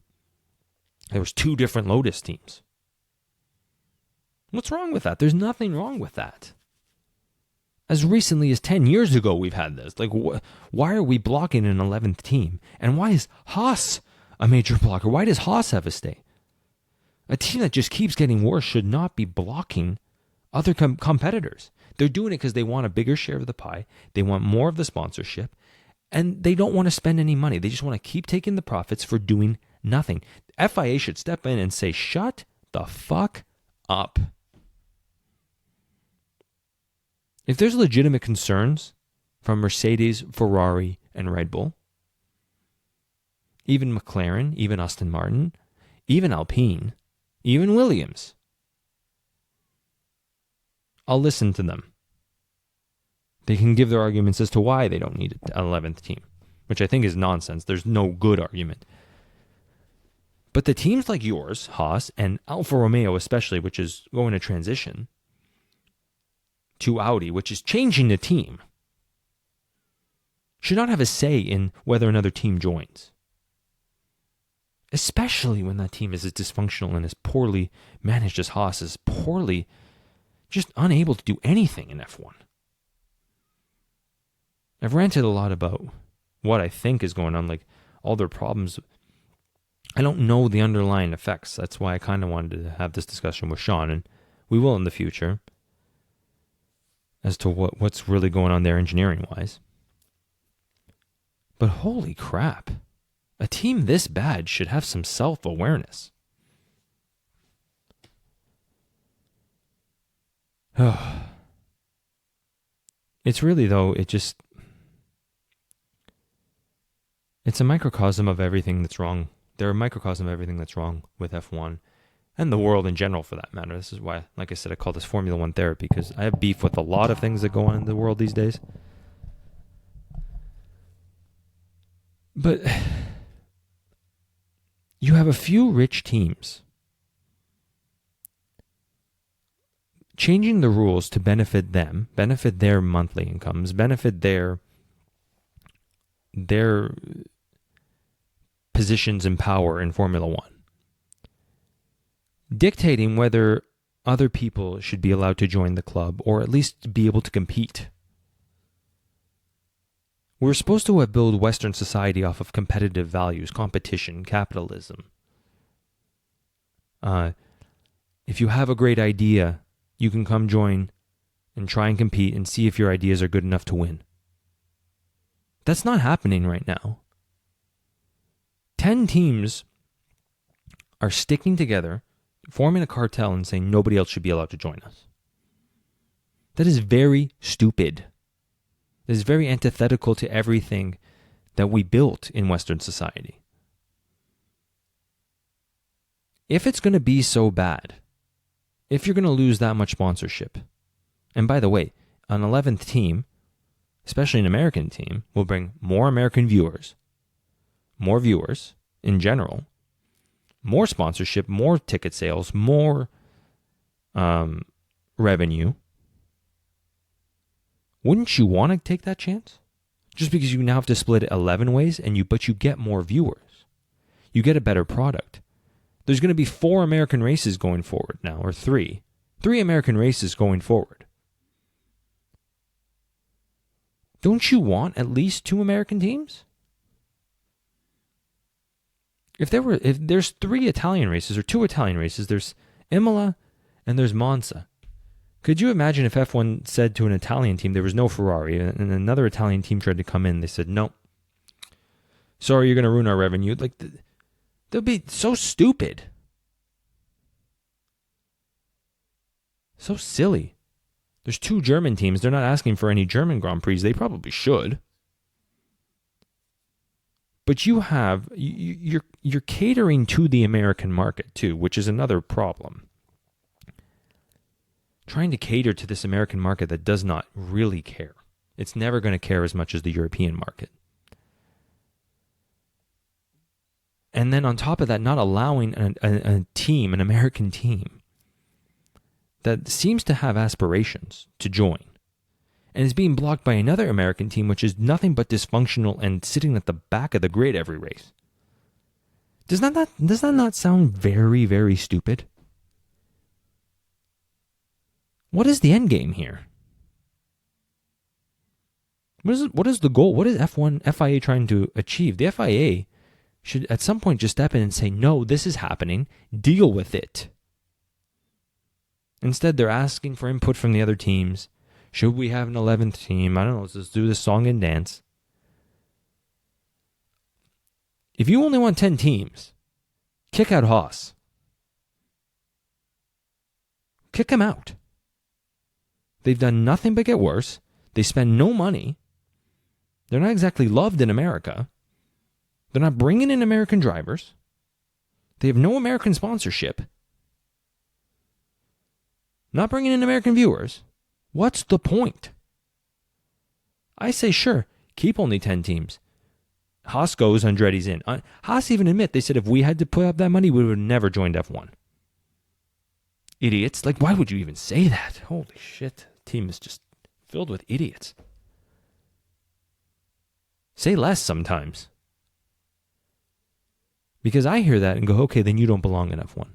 There was 2 different Lotus teams. What's wrong with that? There's nothing wrong with that. As recently as 10 years ago, we've had this. Like, why are we blocking an 11th team? And why is Haas a major blocker? Why does Haas have a stay? A team that just keeps getting worse should not be blocking other competitors. They're doing it because they want a bigger share of the pie. They want more of the sponsorship. And they don't want to spend any money. They just want to keep taking the profits for doing nothing. FIA should step in and say, shut the fuck up. If there's legitimate concerns from Mercedes, Ferrari, and Red Bull, even McLaren, even Aston Martin, even Alpine, even Williams, I'll listen to them. They can give their arguments as to why they don't need an 11th team, which I think is nonsense. There's no good argument. But the teams like yours, Haas, and Alfa Romeo especially, which is going to transition to Audi, which is changing the team, should not have a say in whether another team joins. Especially when that team is as dysfunctional and as poorly managed as Haas is, poorly, just unable to do anything in F1. I've ranted a lot about what I think is going on, like all their problems. I don't know the underlying effects. That's why I kind of wanted to have this discussion with Sean, and we will in the future, as to what's really going on there engineering-wise. But holy crap, a team this bad should have some self-awareness. It's really, though, it's a microcosm of everything that's wrong. They're a microcosm of everything that's wrong with F1 and the world in general, for that matter. This is why, like I said, I call this Formula One therapy, because I have beef with a lot of things that go on in the world these days. But you have a few rich teams changing the rules to benefit them, benefit their monthly incomes, benefit their positions in power in Formula One, dictating whether other people should be allowed to join the club or at least be able to compete. We're supposed to build Western society off of competitive values, competition, capitalism. If you have a great idea, you can come join and try and compete and see if your ideas are good enough to win. That's not happening right now. 10 teams are sticking together, forming a cartel and saying nobody else should be allowed to join us. That is very stupid. It is very antithetical to everything that we built in Western society. If it's going to be so bad, if you're going to lose that much sponsorship, and by the way, an 11th team, especially an American team, will bring more American viewers in general, more sponsorship, more ticket sales, more revenue. Wouldn't you want to take that chance? Just because you now have to split it 11 ways, but you get more viewers. You get a better product. There's going to be 4 American races going forward now, or 3. 3 American races going forward. Don't you want at least 2 American teams? If there's 3 Italian races or 2 Italian races, there's Imola and there's Monza. Could you imagine if F1 said to an Italian team there was no Ferrari and another Italian team tried to come in, they said, no, sorry, you're going to ruin our revenue. Like, they'll be so stupid. So silly. There's 2 German teams. They're not asking for any German Grand Prix. They probably should. But you're catering to the American market too, which is another problem. Trying to cater to this American market that does not really care. It's never going to care as much as the European market. And then on top of that, not allowing a team, an American team, that seems to have aspirations to join, and is being blocked by another American team which is nothing but dysfunctional and sitting at the back of the grid every race. Does that not sound very, very stupid? What is the end game here? What is the goal? What is FIA trying to achieve? The FIA should at some point just step in and say, no, this is happening. Deal with it. Instead, they're asking for input from the other teams. Should we have an 11th team? I don't know. Let's just do this song and dance. If you only want 10 teams, kick out Haas. Kick them out. They've done nothing but get worse. They spend no money. They're not exactly loved in America. They're not bringing in American drivers. They have no American sponsorship. Not bringing in American viewers. What's the point? I say, sure, keep only 10 teams. Haas goes, Andretti's in. Haas even admit, they said if we had to put up that money, we would have never joined F1. Idiots. Like, why would you even say that? Holy shit. The team is just filled with idiots. Say less sometimes. Because I hear that and go, okay, then you don't belong in F1.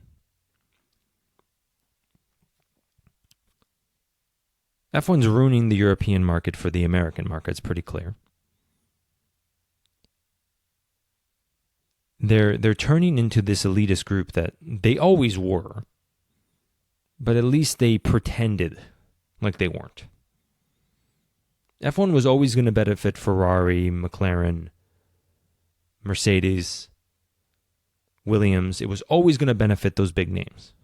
F1's ruining the European market for the American market. It's pretty clear. They're turning into this elitist group that they always were, but at least they pretended like they weren't. F1 was always going to benefit Ferrari, McLaren, Mercedes, Williams. It was always going to benefit those big names.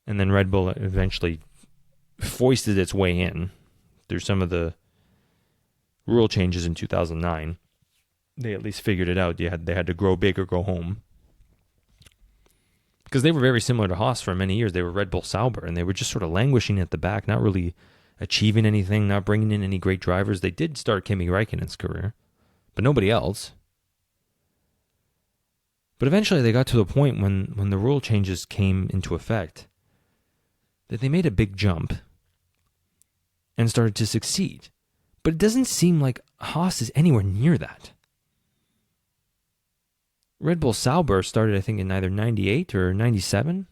And then Red Bull eventually foisted its way in through some of the rule changes in 2009. They at least figured it out. They had to grow big or go home. Because they were very similar to Haas for many years. They were Red Bull Sauber, and they were just sort of languishing at the back, not really achieving anything, not bringing in any great drivers. They did start Kimi Räikkönen's career, but nobody else. But eventually they got to the point when the rule changes came into effect that they made a big jump and started to succeed. But it doesn't seem like Haas is anywhere near that. Red Bull Sauber started, I think, in either 98 or 97.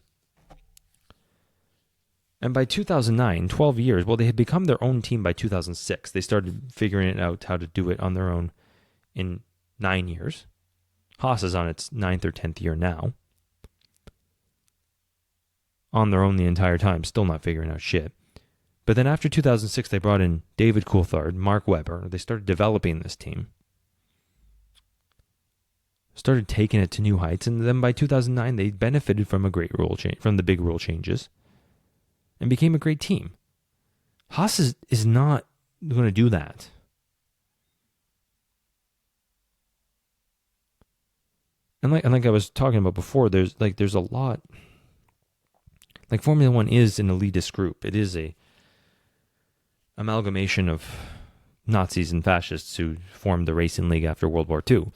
And by 2009, 12 years, well, they had become their own team by 2006. They started figuring it out how to do it on their own in 9 years. Haas is on its 9th or 10th year now. On their own the entire time, still not figuring out shit. But then after 2006, they brought in David Coulthard, Mark Webber. They started developing this team. Started taking it to new heights. And then by 2009, they benefited from a great rule change, from the big rule changes, and became a great team. Haas is not going to do that. And like I was talking about before, there's a lot. Like Formula One is an elitist group. It is a amalgamation of Nazis and fascists who formed the racing league after World War II.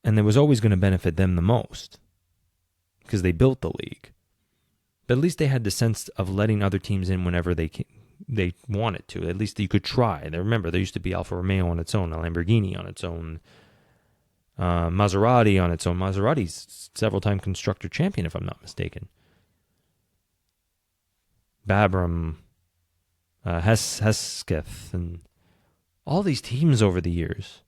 And it was always going to benefit them the most because they built the league. But at least they had the sense of letting other teams in whenever they wanted to. At least you could try. And remember, there used to be Alfa Romeo on its own, a Lamborghini on its own, Maserati on its own. Maserati's several-time constructor champion, if I'm not mistaken. Babram, Hesketh, and all these teams over the years.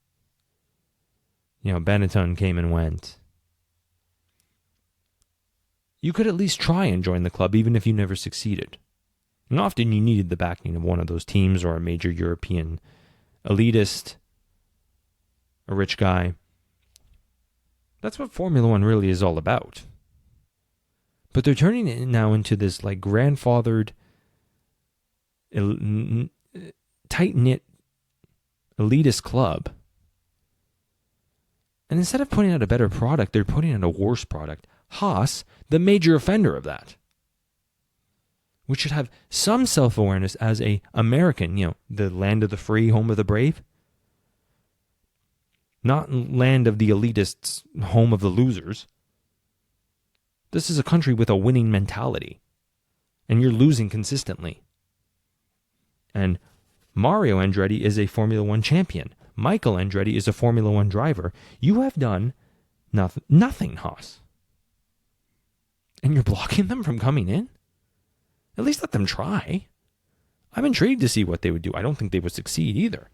You know, Benetton came and went. You could at least try and join the club even if you never succeeded. And often you needed the backing of one of those teams or a major European elitist, a rich guy. That's what Formula One really is all about. But they're turning it now into this like grandfathered, tight-knit, elitist club. And instead of putting out a better product, they're putting out a worse product. Haas, the major offender of that. Which should have some self-awareness as a American, the land of the free, home of the brave. Not land of the elitists, home of the losers. This is a country with a winning mentality. And you're losing consistently. And Mario Andretti is a Formula One champion. Michael Andretti is a Formula One driver. You have done nothing, Haas. And you're blocking them from coming in? At least let them try. I'm intrigued to see what they would do. I don't think they would succeed either.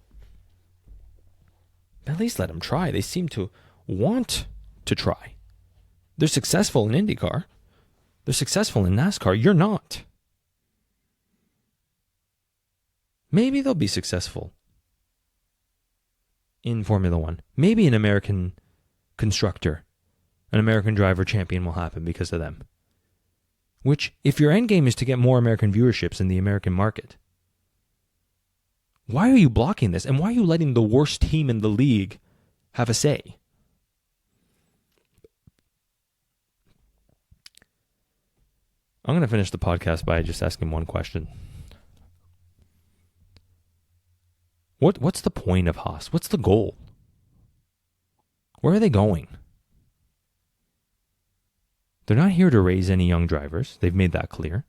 At least let them try. They seem to want to try. They're successful in IndyCar. They're successful in NASCAR. You're not. Maybe they'll be successful in Formula One. Maybe an American constructor, an American driver champion will happen because of them. Which, if your end game is to get more American viewerships in the American market, why are you blocking this? And why are you letting the worst team in the league have a say? I'm going to finish the podcast by just asking one question. What's the point of Haas? What's the goal? Where are they going? They're not here to raise any young drivers. They've made that clear.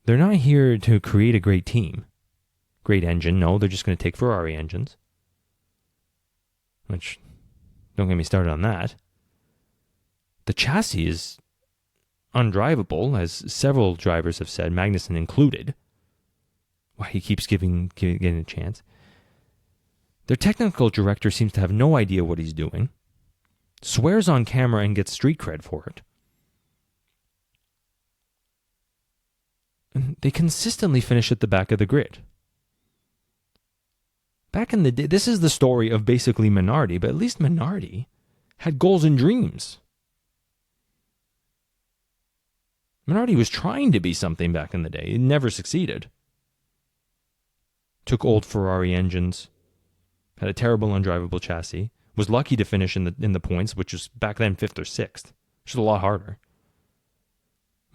They're not here to create a great team. Great engine. No, they're just going to take Ferrari engines. Which, don't get me started on that. The chassis is undrivable, as several drivers have said, Magnussen included. Why he keeps getting a chance. Their technical director seems to have no idea what he's doing. Swears on camera and gets street cred for it. And they consistently finish at the back of the grid. Back in the day, this is the story of basically Minardi, but at least Minardi had goals and dreams. Minardi was trying to be something back in the day. It never succeeded. Took old Ferrari engines, had a terrible undrivable chassis, was lucky to finish in the points, which was back then 5th or 6th, which is a lot harder.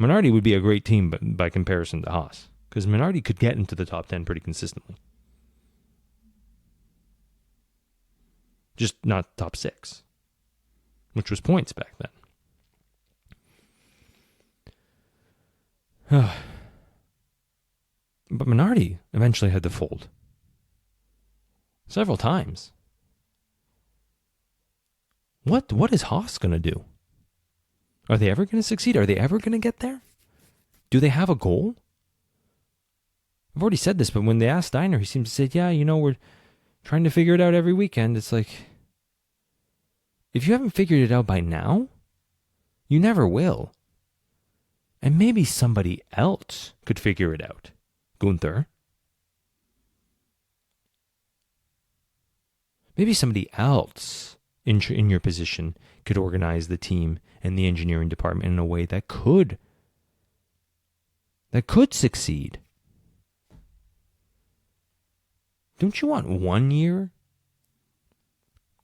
Minardi would be a great team by comparison to Haas, because Minardi could get into the top 10 pretty consistently. Just not top 6, which was points back then. But Minardi eventually had to fold. Several times. What is Haas going to do? Are they ever going to succeed? Are they ever going to get there? Do they have a goal? I've already said this, but when they asked Steiner, he seemed to say, yeah, we're trying to figure it out every weekend. It's like, if you haven't figured it out by now, you never will. And maybe somebody else could figure it out. Gunther. Maybe somebody else in your position could organize the team and the engineering department in a way that could succeed. Don't you want 1 year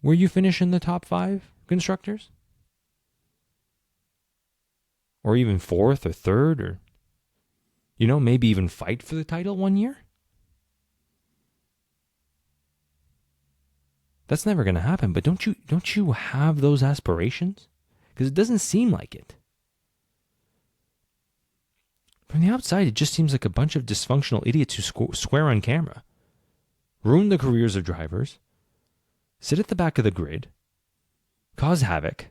where you finish in the top 5 constructors? Or even 4th or 3rd, or maybe even fight for the title 1 year? That's never going to happen, but don't you have those aspirations? Because it doesn't seem like it. From the outside, it just seems like a bunch of dysfunctional idiots who swear on camera, ruin the careers of drivers, sit at the back of the grid, cause havoc.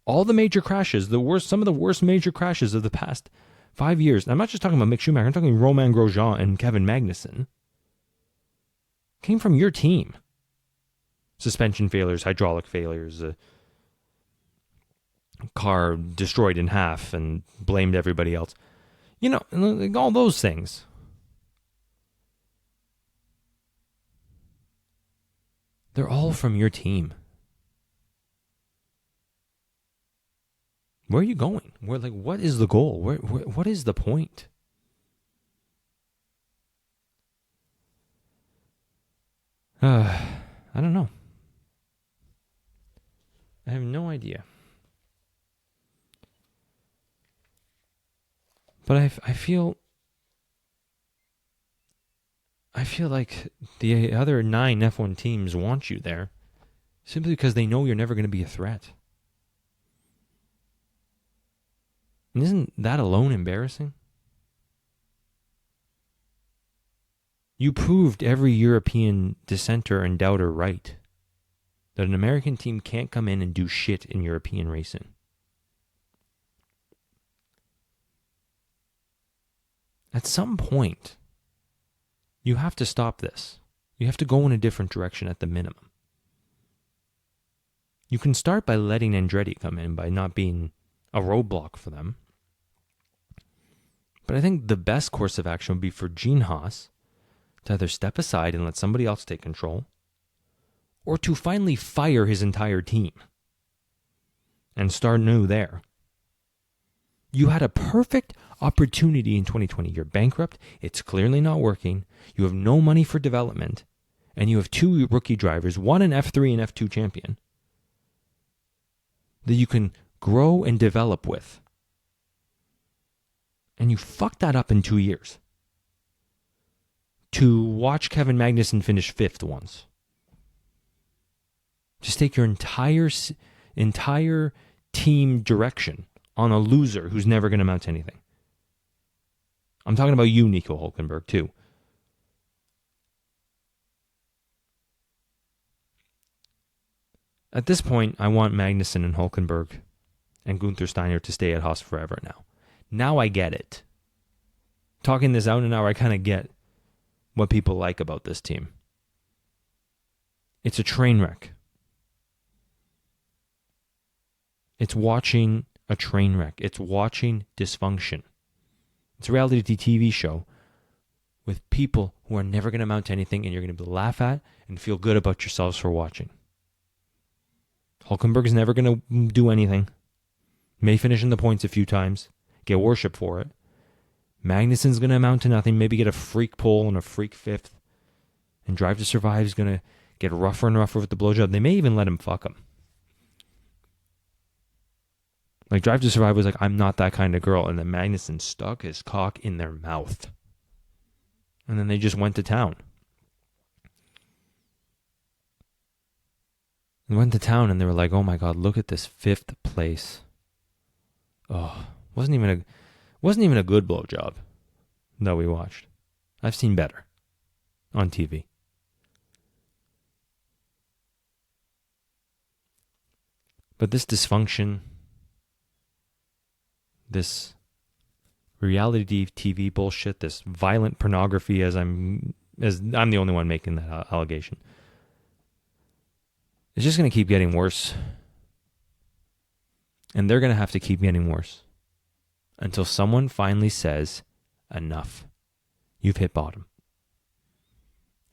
All the major crashes, some of the worst major crashes of the past 5 years. And I'm not just talking about Mick Schumacher, I'm talking Romain Grosjean and Kevin Magnussen. Came from your team. Suspension failures, hydraulic failures, car destroyed in half and blamed everybody else. All those things. They're all from your team. Where are you going? What is the goal? What is the point? I don't know. I have no idea. But I feel like the other 9 F1 teams want you there simply because they know you're never going to be a threat. And isn't that alone embarrassing? You proved every European dissenter and doubter right. That an American team can't come in and do shit in European racing. At some point, you have to stop this. You have to go in a different direction at the minimum. You can start by letting Andretti come in, by not being a roadblock for them. But I think the best course of action would be for Gene Haas to either step aside and let somebody else take control, or to finally fire his entire team and start new there. You had a perfect opportunity in 2020. You're bankrupt. It's clearly not working. You have no money for development. And you have 2 rookie drivers, one an F3 and F2 champion, that you can grow and develop with. And you fucked that up in 2 years. To watch Kevin Magnussen finish 5th once. Just take your entire team direction on a loser who's never going to amount to anything. I'm talking about you, Nico Hülkenberg, too. At this point, I want Magnussen and Hülkenberg and Gunther Steiner to stay at Haas forever now. Now I get it. Talking this out an hour, I kind of get what people like about this team. It's a train wreck. It's watching a train wreck. It's watching dysfunction. It's a reality TV show with people who are never going to amount to anything, and you're going to laugh at and feel good about yourselves for watching. Hülkenberg is never going to do anything. May finish in the points a few times. Get worship for it. Magnussen's going to amount to nothing. Maybe get a freak pole and a freak 5th. And Drive to Survive is going to get rougher and rougher with the blowjob. They may even let him fuck him. Like, Drive to Survive was like, I'm not that kind of girl. And then Magnussen stuck his cock in their mouth. And then they just went to town. They went to town and they were like, oh my God, look at this 5th place. Oh, wasn't even a good blowjob that we watched. I've seen better on TV. But this dysfunction, this reality TV bullshit, this violent pornography, as I'm the only one making that allegation, it's just going to keep getting worse. And they're going to have to keep getting worse until someone finally says, enough. You've hit bottom.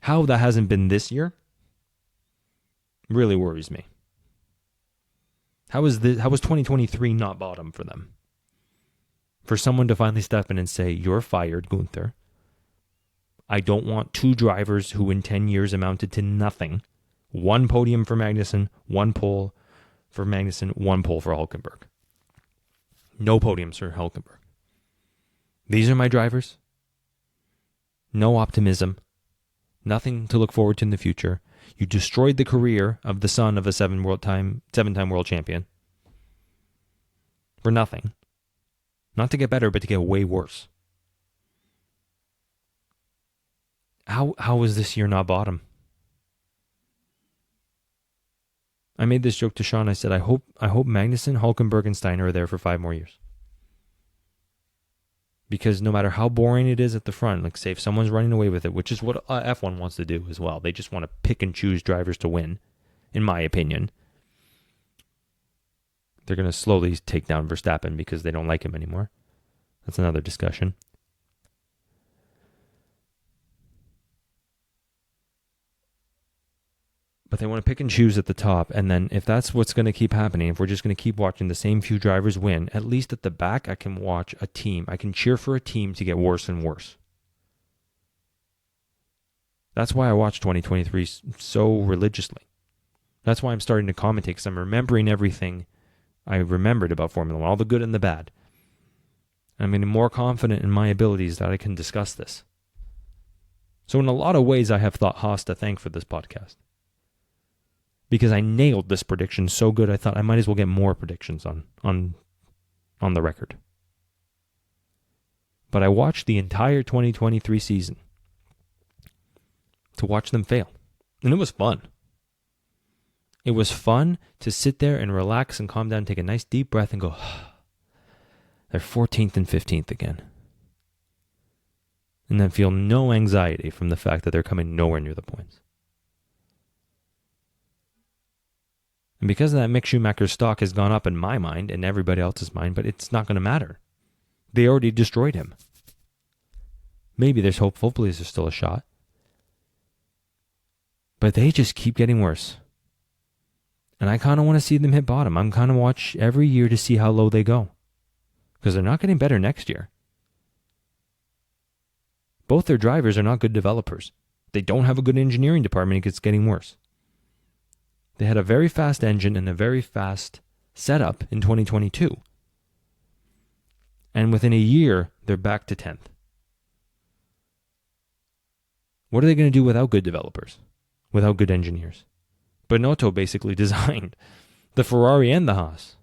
How that hasn't been this year really worries me. How was 2023 not bottom for them? For someone to finally step in and say, you're fired, Gunther. I don't want 2 drivers who in 10 years amounted to nothing. 1 podium for Magnussen, 1 pole for Magnussen, 1 pole for Hülkenberg. No podiums for Hülkenberg. These are my drivers. No optimism. Nothing to look forward to in the future. You destroyed the career of the son of a 7-time world champion. For nothing. Not to get better, but to get way worse. How was this year not bottom? I made this joke to Sean. I said, I hope Magnussen, Hülkenberg, and Steiner are there for 5 more years. Because no matter how boring it is at the front, like say if someone's running away with it, which is what F1 wants to do as well. They just want to pick and choose drivers to win, in my opinion. They're going to slowly take down Verstappen because they don't like him anymore. That's another discussion. But they want to pick and choose at the top, and then if that's what's going to keep happening, if we're just going to keep watching the same few drivers win, at least at the back I can watch a team. I can cheer for a team to get worse and worse. That's why I watch 2023 so religiously. That's why I'm starting to commentate, because I'm remembering everything I remembered about Formula 1, all the good and the bad. I'm getting more confident in my abilities that I can discuss this. So in a lot of ways, I have thought Haas to thank for this podcast. Because I nailed this prediction so good, I thought I might as well get more predictions on the record. But I watched the entire 2023 season to watch them fail. And it was fun. It was fun to sit there and relax and calm down, take a nice deep breath and go, they're 14th and 15th again. And then feel no anxiety from the fact that they're coming nowhere near the points. And because of that, Mick Schumacher's stock has gone up in my mind and everybody else's mind, but it's not going to matter. They already destroyed him. Maybe there's hope. Hopefully there's still a shot. But they just keep getting worse. And I kind of want to see them hit bottom. I'm kind of watch every year to see how low they go. Because they're not getting better next year. Both their drivers are not good developers. They don't have a good engineering department. It's getting worse. They had a very fast engine and a very fast setup in 2022. And within a year, they're back to 10th. What are they going to do without good developers? Without good engineers? Binotto basically designed the Ferrari and the Haas.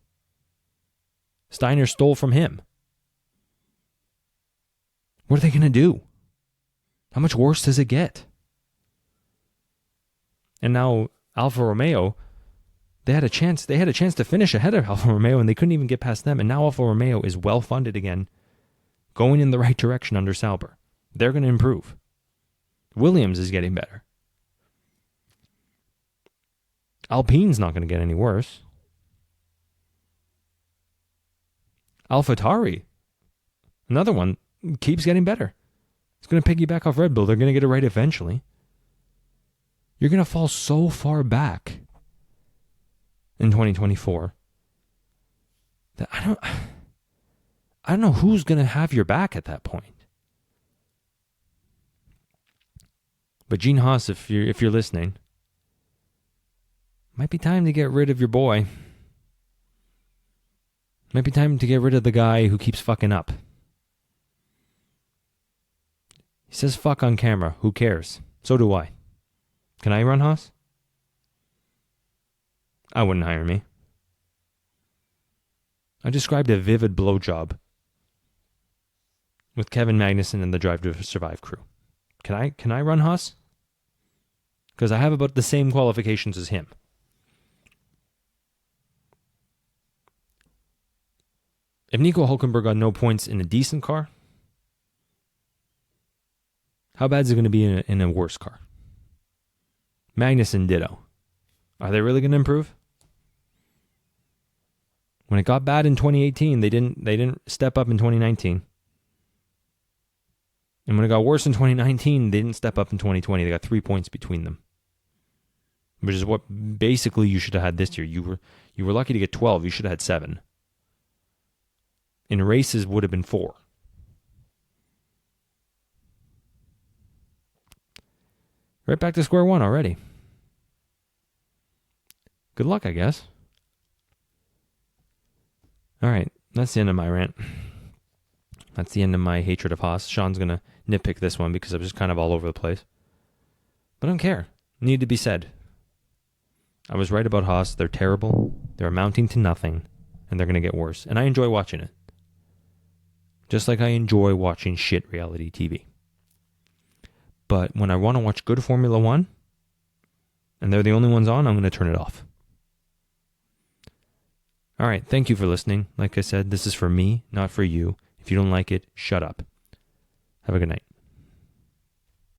Steiner stole from him. What are they going to do? How much worse does it get? And now Alfa Romeo, they had a chance to finish ahead of Alfa Romeo and they couldn't even get past them. And now Alfa Romeo is well funded again, going in the right direction under Sauber. They're going to improve. Williams is getting better. Alpine's not going to get any worse. AlphaTauri, another one, keeps getting better. It's going to piggyback off Red Bull. They're going to get it right eventually. You're going to fall so far back in 2024 that I don't know who's going to have your back at that point. But Gene Haas, if you're listening, might be time to get rid of your boy. Might be time to get rid of the guy who keeps fucking up. He says fuck on camera. Who cares? So do I. Can I run Haas? I wouldn't hire me. I described a vivid blowjob with Kevin Magnussen and the Drive to Survive crew. Can I run Haas? Because I have about the same qualifications as him. If Nico Hulkenberg got no points in a decent car, how bad is it going to be in a worse car? Magnussen ditto. Are they really going to improve? When it got bad in 2018, they didn't step up in 2019. And when it got worse in 2019, they didn't step up in 2020. They got 3 points between them, which is what basically you should have had this year. You were lucky to get 12. You should have had 7. In races would have been 4. Right back to square one already. Good luck, I guess. All right, that's the end of my rant. That's the end of my hatred of Haas. Sean's going to nitpick this one because I'm just kind of all over the place. But I don't care. Need to be said. I was right about Haas. They're terrible. They're amounting to nothing. And they're going to get worse. And I enjoy watching it. Just like I enjoy watching shit reality TV. But when I want to watch good Formula One, and they're the only ones on, I'm going to turn it off. All right, thank you for listening. Like I said, this is for me, not for you. If you don't like it, shut up. Have a good night.